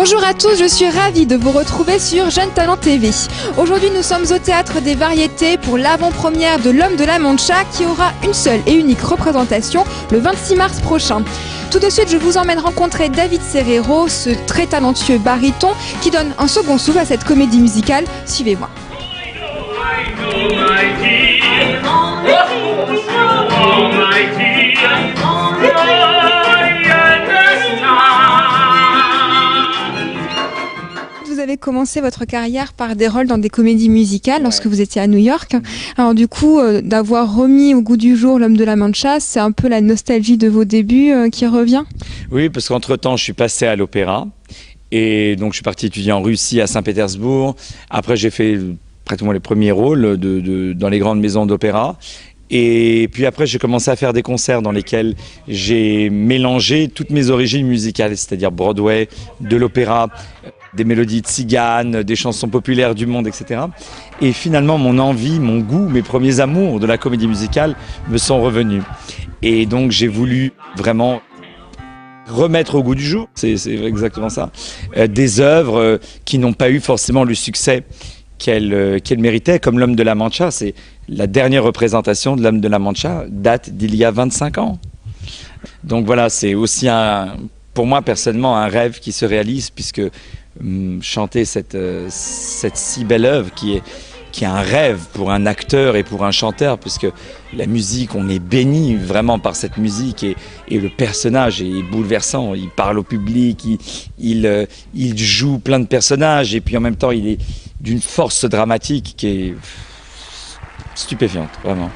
Bonjour à tous, je suis ravie de vous retrouver sur Jeunes Talents TV. Aujourd'hui, nous sommes au Théâtre des Variétés pour l'avant-première de L'Homme de la Mancha qui aura une seule et unique représentation le 26 mars prochain. Tout de suite, je vous emmène rencontrer David Serrero, ce très talentueux baryton qui donne un second souffle à cette comédie musicale. Suivez-moi. Vous avez commencé votre carrière par des rôles dans des comédies musicales lorsque vous étiez à New York. Alors du coup, d'avoir remis au goût du jour L'Homme de la Mancha, c'est un peu la nostalgie de vos débuts qui revient? Oui, parce qu'entre-temps, je suis passé à l'opéra. Et donc, je suis parti étudier en Russie, à Saint-Pétersbourg. Après, j'ai fait pratiquement les premiers rôles dans les grandes maisons d'opéra. Et puis après, j'ai commencé à faire des concerts dans lesquels j'ai mélangé toutes mes origines musicales, c'est-à-dire Broadway, de l'opéra, des mélodies tziganes, des chansons populaires du monde, etc. Et finalement, mon envie, mon goût, mes premiers amours de la comédie musicale me sont revenus. Et donc, j'ai voulu vraiment remettre au goût du jour, c'est exactement ça, des œuvres qui n'ont pas eu forcément le succès qu'elle méritait, comme L'Homme de la Mancha. C'est la dernière représentation de L'Homme de la Mancha, date d'il y a 25 ans. Donc voilà, c'est aussi pour moi personnellement un rêve qui se réalise, puisque chanter cette si belle œuvre qui est un rêve pour un acteur et pour un chanteur, puisque la musique, on est béni vraiment par cette musique, et le personnage est bouleversant. Il parle au public, il joue plein de personnages, et puis en même temps il est d'une force dramatique qui est stupéfiante, vraiment.